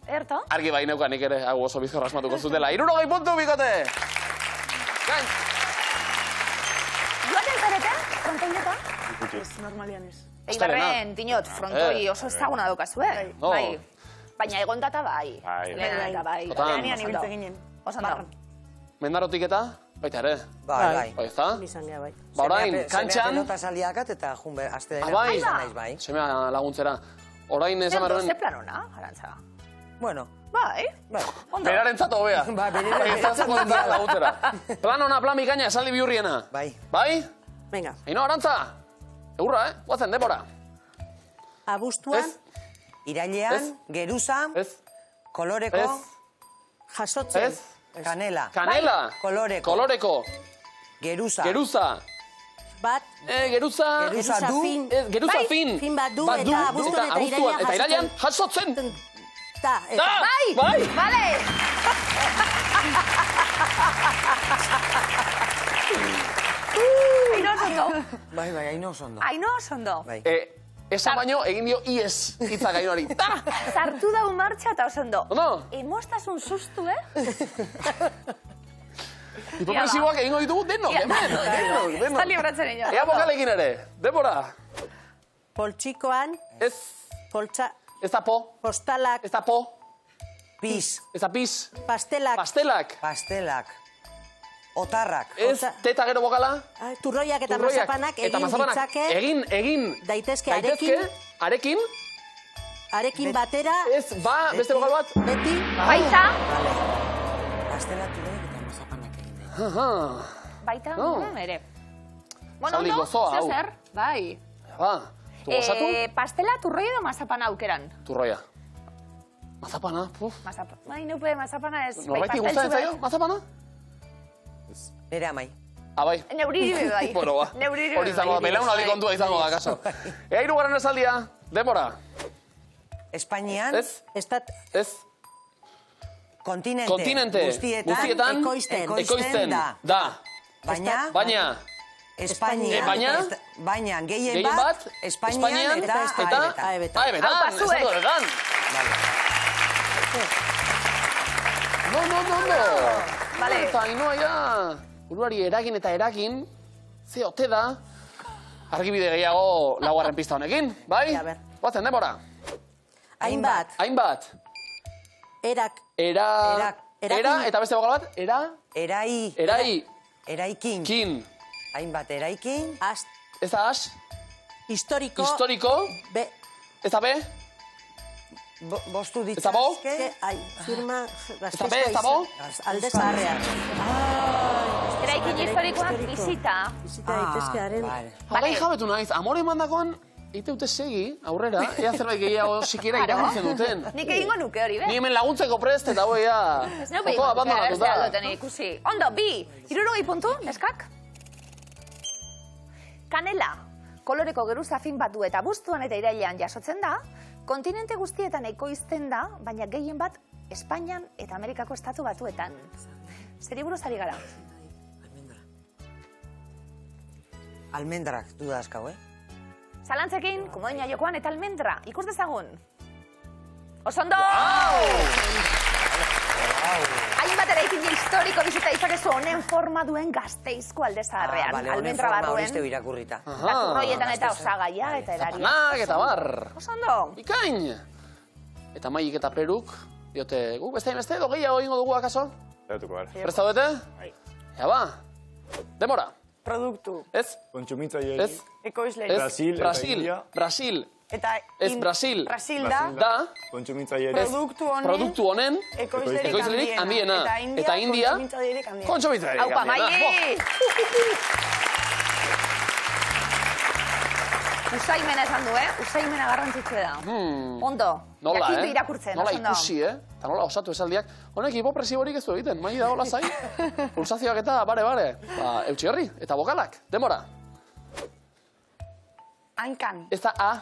Erto? Argi bai neukan nik ere, hau oso bizkorra asmatuko zutela. 60 puntu, bikote! Gain! Joaten zarete, frontoileta? Ez, normalian ez. Eibarren, dinot, frontoi oso ezaguna daukazu, No. Bai. Baina egon data bai. Bai. Eta bai. Total. Lehenean ibiltzen ginen. Oso ondo. Mendarotik eta? Baita ere. Bai. Bai, ez da? Izan geha bai. Ba, orain, Semea kantxan... pelota saliakat eta junbe, azte dena. bai. izan naiz, bai. Semea laguntzera. Orain esan Zer berben... plan ona, Arantza? Bueno, Bai. bai. Ondo. Berarentzat hobea. Ba, Ezatzako entzat laguntzera. Plan ona, plan bikaina, esaldi bihurriena. Bai. Bai? Venga, Eino, Arantza? Egurra, Guazen, debora. abuztuan, Ez? Irailean, Ez. geruza, Ez? koloreko, Ez? jasotzen, Ez? kanela. Kanela? Koloreko. Koloreko. Geruza. Geruza. bat, Geruza... Geruza du. fin, Ez, geruza Bai, fin. fin bat du, eta abuztuan eta irailean eta irailean jasotzen. Ta, eta Da! Bai! Bai! Vale! Aino ondo. Bai, haino ondo. Aino ondo. Bai. Esan baino, egin dio ies hitza gainoari. Da! Sartu dau martxa eta oso ondo. Ondo? Emostasun sustu, Hipopresiboak egingo ditugu denok, hemen. Denok. Está libratzen ino. Ea bokalekin ere. Debora. poltsikoan, Ez, poltsa, ez da po. postalak, Ez da po. Pis. Ez da pis. Pastelak. Pastelak. Pastelak. Otarrak. Ez teta gero bokala. Turroiak eta Turroiak mazapanak eta egin mazapanak. ditzake. Egin. Daitezke Arekin. Arekin batera. Ez, beste bokal bat. Beti. Baita. Pastela, turroiak eta mazapanak egin. Baita, ere. Bueno, Zaldi ondo, gozoa, hau. zer, bai. Tu gozatu? Pastela, turroia edo mazapana aukeran? Turroia. Mazapana, puf. Bai, neupe mazapana ez. Norbaiti gustatzen zaio, mazapana? Nere amai. Bai. Neuriri bai. Bueno, ba. Neuriri Hori izango da, belaunaldi kontua izango da, kaso. Ea hirugarren esaldia, denbora. Espainian. Ez? Ez. Kontinente. Kontinente. Guztietan. Ekoizten da. Baina. Espainia. Baina. Gehien bat. Espainian eta Aebetan. Aupa zuek. No. Vale. Eta inoa ja. Buruari eragin eta erakin. Ze ote da. Argibide gehiago laugarren pista honekin. Bai? Batzen, denbora. Hainbat. Erak. Era eta beste bokal bat. Erai. Eraikin. Kin. Hainbat eraikin. Ez da as. Historiko. Ez da be. Bostu Ez da bo. Firma. Ez da be, ez da bo. Alde zaharrean. Eraikin historikoak bizita. Bizita daitezkearen. Gai jabetu naiz, amore mandakoan ite dute segi, aurrera, ea zerbait gehiago sikiera irakurtzen duten. Nik egingo nuke hori, be? Ni hemen laguntzeko prest eta hoi ea... Ez neu behin abandonatuta. Ikusi. Ondo, 60 puntu, neskak? Kanela. Koloreko geruza fin bat du eta buztuan eta irailean jasotzen da, kontinente guztietan ekoizten da, baina gehien bat Espainian eta Amerikako estatu batuetan. Zeri buruz ari gara? Almendrak du da askau, Zalantzekin, kumoina jokoan eta almendra. Ikus dezagun. Osondo! Hainbat eraikin historiko bizita izakezu honen forma duen Gasteizko alde zaharrean. Almendra barruen. Irakurrita. Turroietan eta osagaia eta eraria. Zapanak eta bar. Osondo! Ikain! Eta Maik eta Peruk, diote, gu beste edo gehiago egingo dugu akaso? Zeratuko gara. Presta duete? Bai. Ea ba. Demora. Produktu. Ez? Kontsumitzaileei. Ez? Ekoizle. Brasil. Eta Ez Brasil. Brasil da. Da. Kontsumitzaileei. Produktu honen. Ekoizlerik handiena. Eta India. Kontsumitzailerik handiena. Aupa, Maili! Usaimena esan du, Usaimena garrantzitsua da. Ondo. Nola, Jakindu irakurtzen, Nola oso ondo. ikusi, Eta nola osatu esaldiak. Honek hipopresiborik ez du egiten, Maili dago lasai. Pulsazioak eta bare. Ba, eutxi herri, eta bokalak. Demora. Hankan. Ez da A.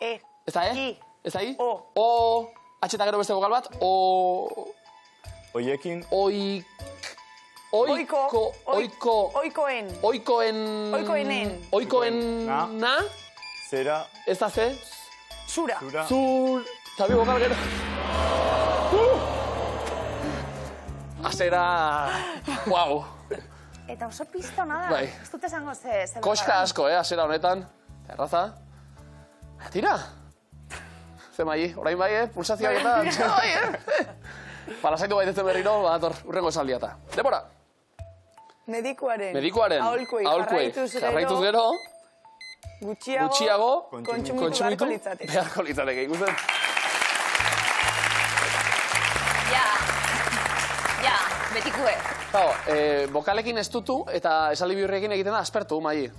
E. Ez da E. I. Ez da I. O. O. H eta gero beste bokal bat. O. Oiekin. Oikoen. Zera. Ez da ze. Zura. Zur. Zabi bokal gero. Azera. Guau. Eta oso pista hona da. Bai. Ez dut esango ze... Koska asko, azera honetan. Erraza. Tira. Ze Maili, orain bai, pulsazioak eta... Palasaitu baitezen berriro, badator, urrengo esaldiata. Demora. Medikuaren. Aholkuei. Jarraituz gero. Gutxiago. Kontsumitu. Beharko litzateke. Ikusten. Ja, betikue. Bokalekin ez dutu eta esaldi bihurriekin egiten da aspertu, Maili.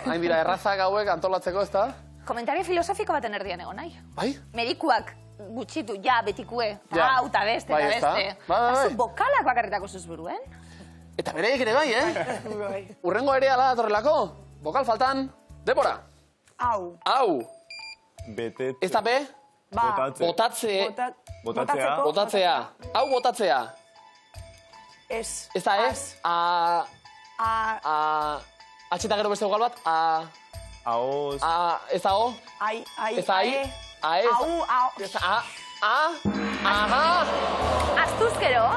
Hain dira errazak hauek antolatzeko, ez da? Komentario filosofiko baten erdian egon, nahi? Bai? Medikuak gutxitu, betikue. Hau, eta beste, Bai, eta beste. Eta zu bokalak bakarritako zuzburuen? Eta bereiek ere bai, Urrengo ere ala datorrelako. Bokal faltan, Debora. Hau. Betetze. Ez da be? Botatze. Botatzea. Hau botatzea. Ez. Ez da ez? Atxeta gero beste bokal bat. Aoz. Ez da o? Ez da ai? Ez da aha. Aztuz gero.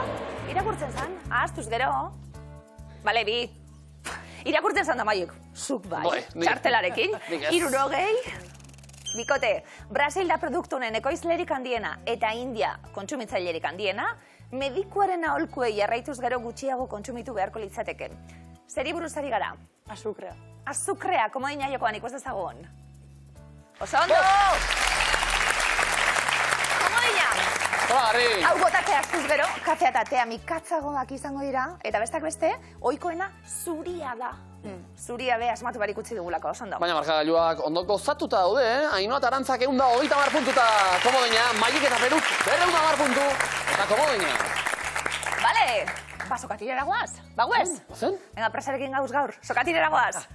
Irakurtzen zan. Aztuz gero. Bale, bi. Irakurtzen zan da Maiuk. Zuk bai. Txartelarekin. 60. Bikote, Brasil da produktunen ekoizlerik handiena eta India kontsumitzailerik handiena, medikuaren aholkuei jarraituz gero gutxiago kontsumitu beharko litzateke. Zeri buruz ari gara? Azukrea. Azukrea, komodina jokoan ikus dezagun. Oso ondo! Komodina! Hola, Hau botatzea hartuz gero, kafea eta tea mikatzagoak izango dira, eta bestak beste, ohikoena zuria da. Zuria be asmatu barik utzi dugulako, oso ondo. Baina markagailuak ondoko zatuta daude, Ainhoa eta Arantzak 130 puntuta komodina, Mailik eta Peruk 210 puntu, eta komodina. Bale, ba, sokatirera guaz, ba guez? Bazen? Venga, presarekin gauz gaur, sokatirera guaz.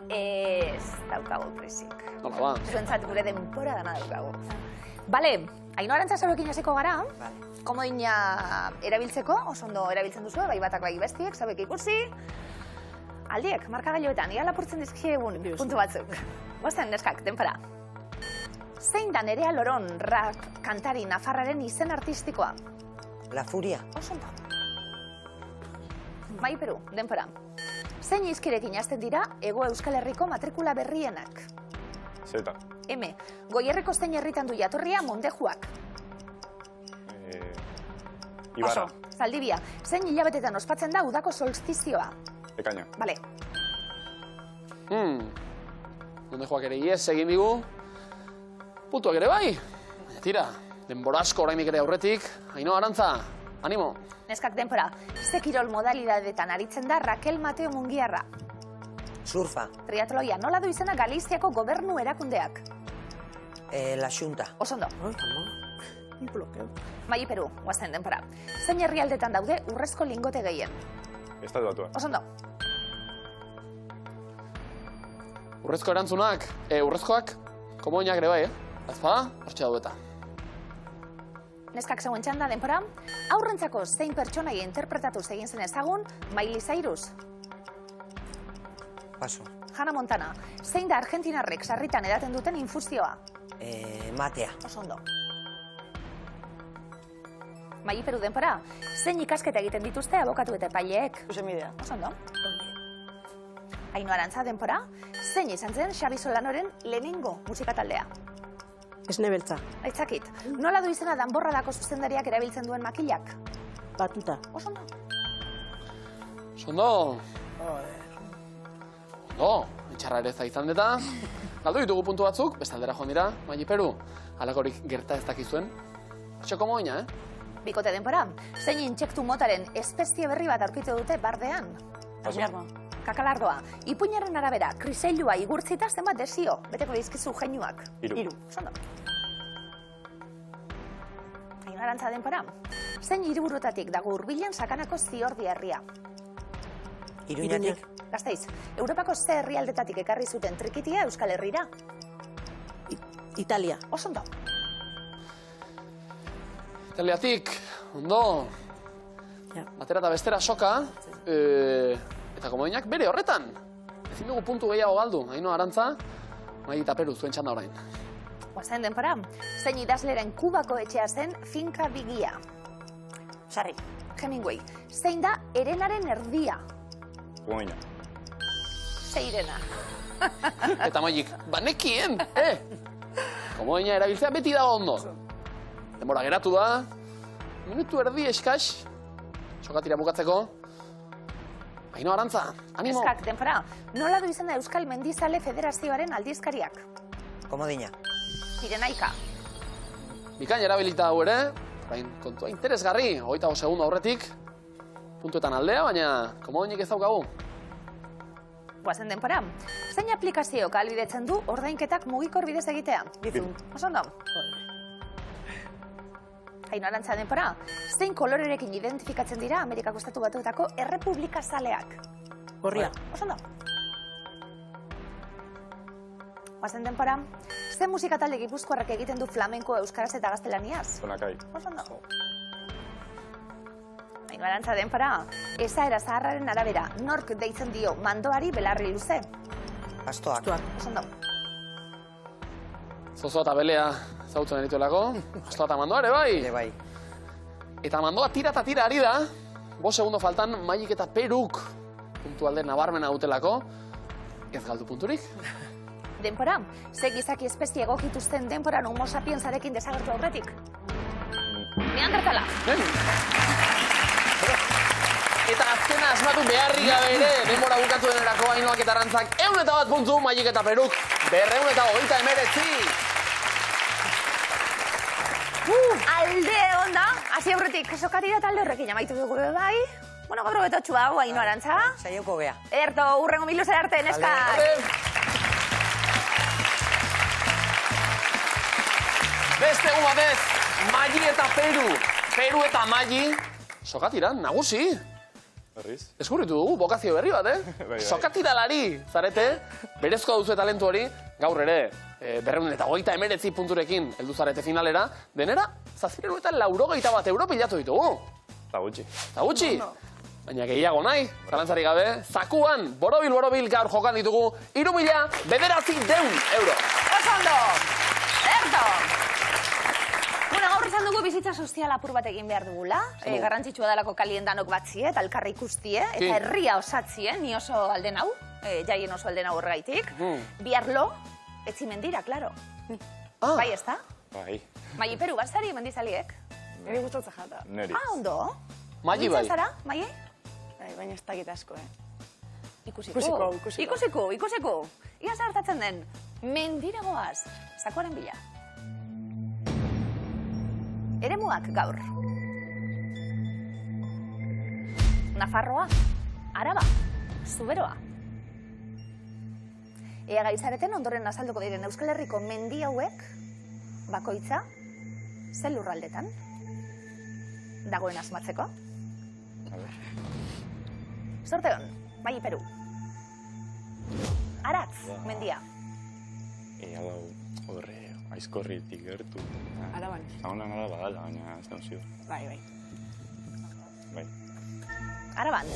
Ez daukagu presik. Nola ba? Zuentzat gure denpora dana daukagu. Bale, Ainhoa Arantza zauekin hasiko gara, komodina erabiltzeko, oso ondo erabiltzen duzu, bai batak bai bestiek, zauek ikusi. Aldiek, markagailuetan, ia lapurtzen dizkiegun puntu batzuk. Bosten, neskak, denpora. Zein da Nerea Loron rap kantari nafarraren izen artistikoa? La Furia. Oso ondo. Bai Peru, denpora. Zein izkirekin hasten dira Hego Euskal Herriko matrikula berrienak? Zeta. M. Goierreko zein herritan du jatorria Mondejuak? Ibarra. Zaldibia. Zein hilabetetan ospatzen da udako solstizioa? Ekaina. Bale. Mondejuak ere ies egin digu. Puntuak ere bai. Tira, denbora asko orainik ere aurretik. Ainhoa Arantza, animo. Neskak denpora. Ze kirol modalidadetan aritzen da Raquel Mateo Mungiarra? Surfa. Triatloia. Nola du izena Galiziako gobernu erakundeak? La Xunta. Oso ondo. Un bloqueo. Mai Peru, guazen denpora. Zein herrialdetan daude urrezko lingote gehien? Estatu batua. Oso ondo. Urrezko erantzunak, urrezkoak, komodinak ere bai, Azpada, hortxe daueta. Neskak zegoen txanda denpora. Aurrentzako zein pertsonai interpretatuz egin zen ezagun Miley Cyrus? Paso. Hannah Montana. Zein da argentinarrek sarritan edaten duten infusioa? Matea. Oso ondo. Mai Peru denpora. Zein ikasketa egiten dituzte abokatu eta epaileek? Zuzenbidea. Oso ondo. Ainhoa Arantza denpora. Zein izan zen Xabi Solanoren lehenengo musikataldea? Esne beltza. Aitzakit. Nola du izena danborradako zuzendariak erabiltzen duen makilak? Batuta. Oso ondo. Ondo. Ondo, itxarra ere ez da izan deta. Galdu ditugu puntu batzuk, bestaldera joan dira, Mai Peru. Halakorik gerta ez dakizuen. Hortxe komodina, Bikote denpora. Zein intsektu motaren espezie berri bat aurkitu dute bardean? Kakalardoa. Ipuinaren arabera, kriseilua igurtzita zenbat desio, beteko dizkizu jeinuak? 3. Oso ondo. Ainhoa Arantza denpora. Zein hiriburutatik dago hurbilen sakanako Ziordia herria? Iruñatik. Gasteiz, Europako ze herrialdetatik ekarri zuten trikitia Euskal Herrira? Italia. Oso ondo. Italiatik, ondo. Batera eta bestera soka. Eta komodinak bere horretan. Ezin dugu puntu gehiago galdu. Ainhoa Arantza, Mai eta Peru zuen txanda orain. Guazen denpora. Zein idazleren Kubako etxea zen Finka Bigia? Sarri. Hemingway. Zein da Herenaren erdia? Komodina. Zeirena. Eta Mailik, banekien, komodina erabiltzea beti dago ondo. Denbora geratu da. Minutu erdi eskaz. Sokatira bukatzeko. Ainhoa Arantza, animo. Eskak, denpora. Nola du izena Euskal Mendizale Federazioaren aldizkariak? Komodina. Pirenaika. Bikain erabilita hau ere. Orain kontua interesgarri. 25 segundo aurretik. Puntuetan aldea, baina komodinik ez daukagu. Guazen denpora. Zein aplikazio ahalbidetzen du ordainketak mugikor bidez egitea? Bizum. Oso ondo. Ainhoa Arantza denpora. Zein kolorerekin identifikatzen dira Amerikako Estatu Batuetako errepublika zaleak? Gorria. Oso ondo. Guazen denpora. Zein musika talde gipuzkoarrak egiten du flamenko euskaraz eta gaztelaniaz? Zonakai. Oso ondo. Ainhoa Arantza denpora. Esaera zaharraren arabera, nork deitzen dio mandoari belarri luze? Astoak. Oso ondo. Zozoa eta belea zautzen erituelako. Astoa eta mandoa ere bai. Ere bai. Eta mandoa tira eta tira ari da. 5 segundo faltan Mailik eta Peruk puntu alde nabarmena dutelako. Ez galdu punturik. Denpora, ze gizaki espezie egokituzten denporan homo sapiensarekin desagertu aurretik. Neandertala. Eta azkena asmatu beharri gabe ere, denbora bukatu denerako Ainoak eta Arantzak 101 puntu, Magik eta Peruk 239. Alde onda, hasi aurretik sokatira talde horrekin amaitu dugu bai. Bueno, gaur betotxua hau, Aino Arantza. Saioko gea. Erto, urrengo miluzera arte, neska. Beste egun batez, Magi eta Peru. Peru eta Magi, sokatiran, nagusi. Berriz? Deskubritu dugu, bokazio berri bat, Bai. Sokatiralari, zarete, berezkoa duzu talentu hori, gaur ere, 239 punturekin heldu zarete finalera, denera, 791 euro pilatu ditugu. Eta gutxi. Eta gutxi, baina gehiago nahi, zalantzari gabe, zakuan, borobil gaur jokan ditugu, 3.900 euro. Oso ondo, Erto. Bueno, gaur izan dugu bizitza sozial apur bat egin behar dugula. Garrantzitsua dalako kalien danok batzie, eta elkarri ikustie, eta herria osatzie, ni oso alden hau, jaien oso alden hau horregaitik. Biarlo, etzi mendira, klaro. Bai, ez da? Bai. Mai Peru, bazari mendizaliek? Niri gustatzen jata. Neri. Ah, ondo. Magi bai. Nintzen zara, Mai? Baina ez dakit asko, Ikusiko. Ia zartatzen den, mendira goaz, zakoaren bila. Eremuak gaur. Nafarroa, Araba, Zuberoa. Ea gaizareten ondoren azalduko diren Euskal Herriko mendi hauek, bakoitza, zen lurraldetan. Dagoen asmatzeko. Zorte hon, Bai Peru. Aratz, mendia. Ea dau, horre, aizkorritik gertu. Araban. Zagonan araba dala, baina ez da ziur. Bai. Bai. Araban.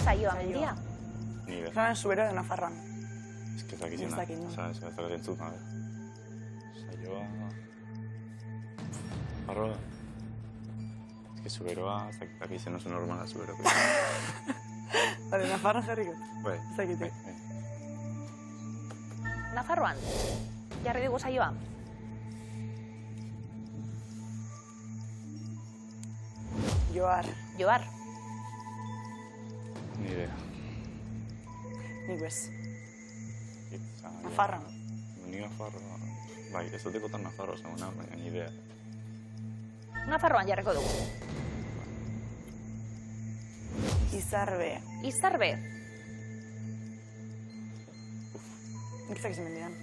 Saioa mendia. Ni be. Zaban Zubero de Nafarroan. Ez que ez dakizena. Ez dakit, no. Ez dakit entzut, nabe. Saioa... Arroa. Ez que Zuberoa, ez dakizena oso normala Zuberoko. Bale, Nafarroan jarriko. Bai. Ez dakitik. Nafarroan. Jarri dugu saioa. Joar. Ni idea. Nik bez. Nafarroa. Nafarroan. Ni Nafarroa. Bai, ez dutekotan Nafarroa zaguna, baina ni idea. Nafarroan jarriko dugu. Izarbe. Izarbe. Nik zakiz mendian.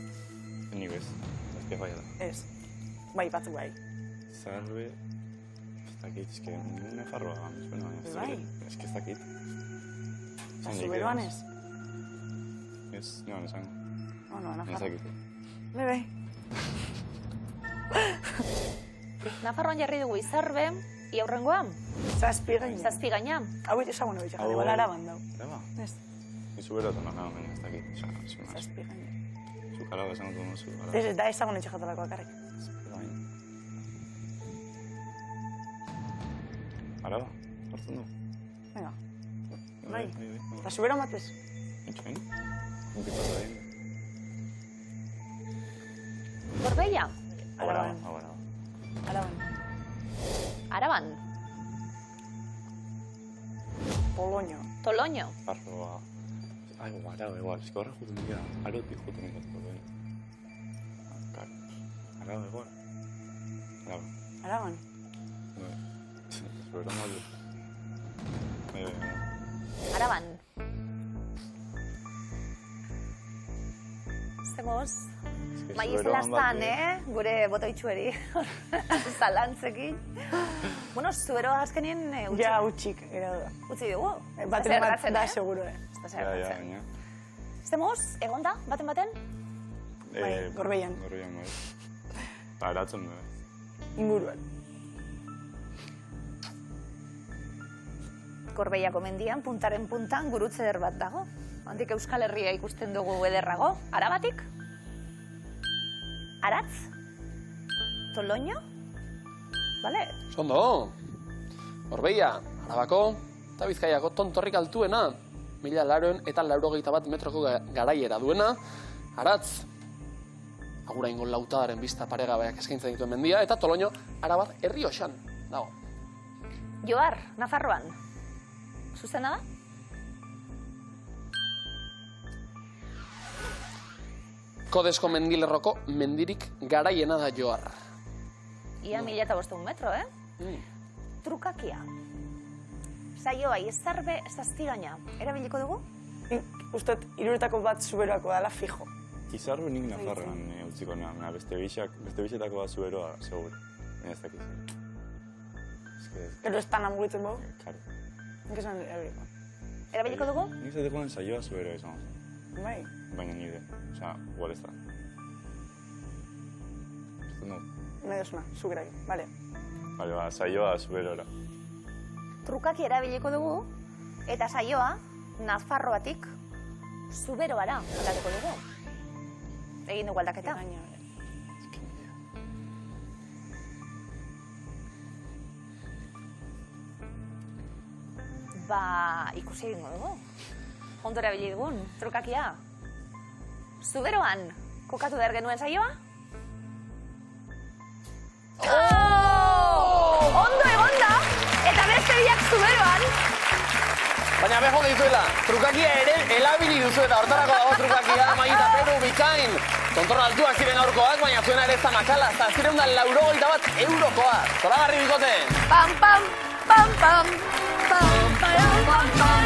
Ni bez. Ez que bai da. Ez. Bai, batzuk bai. Zarbe... Ez dakit, ez que Nafarroa. Bai. Ez que ez dakit. Zuberoan ez? Ez, nioan esango. No, Ez Nafarroan. dakit. Bai. Nafarroan jarri dugu Izarbe, iaurrengoa, Zazpi gaina. Zazpigaina. Hau ezagun hori txakate, Hau- igual Araban dau. Araba? Ez, Ni Zuberotan nahi, baina ez dakit. zazpi gaina. Zuk araba esango du nozu. Ez, da ezagun hori txakatalako akarrik. Araba? Hortzen du? Venga. Bai. Eta Zubero matez? Itxoin? Unkipatu da Gorbeia, Araban. Araba. Araban. Araban, Poloño. Toloño, Arroa. Ai, araba, igual. Ez que horra juten dira. Arotik juten ikatuko duen. Araba, igual. Araba. Araban. Bai. Zubero madu. Bai. Araban. Zemoz, mai izlastan, gure botoitxueri, zalantzekin. Bueno, Zubero azkenien Ja, utxik, geratu da. utzi dugu. Baten bat Zerratzen, da, seguro, Ez da Ja, zerratzen. baina. Zemoz, egon da, baten? Bai, Gorbeian. Gorbeian, bai. Aratzen du, Inguruan. Gorbeiako mendian, puntaren puntan, gurutze eder bat dago. Handik Euskal Herria ikusten dugu ederrago. Arabatik? Aratz? Toloño? Bale? Sondo, Gorbeia, Arabako eta Bizkaiako tontorrik altuena. 1981 metroko garaiera duena. Aratz, Aguraingo lautadaren bista paregabeak eskaintzen dituen mendia, eta Toloño, Arabar, Errioxan dago. Johar, Nafarroan. Zuzena da? Kodesko mendilerroko mendirik garaiena da Johar. Ia 1500 metro, Trukakia. Saioa, izarbe zaztigaina. Erabiliko dugu? Ustot, iruretako bat zuberoako dala fijo. Izarro nik Nafarroan utziko nahi, beste bixetako bat zuberoa, seguro. Ez dakiz. Pero ez tan amugitzen bau? Karo. Nik esan erabiliko. Erabiliko dugu? Nik zateko saioa zuberoa izan. Bai. Baina nire, osea, igual ez da. Nahi dosuna, zugeraki, bale. Bale, ba, saioa zuberora. Trukaki erabiliko dugu, eta saioa, Nafarroatik, zuberoara aldatuko dugu. Egin dugu aldaketa. Ba, ikusi egingo dugu. Ondo erabili dugun, trukakia. Zuberoan, kokatu behar genuen saioa? Ondo egonda, eta beste biak zuberoan. Baina beho dizuela, trukakia ere elabili duzu eta hortarako dago trukakia, Maita Peru, bikain. Kontrol altuak ziren aurkoak, baina zuena ere ez da makala, eta ziren da eurokoa. Zoragarri bikote! Pam, pam, pam, pam, pam, pam, pam, pam.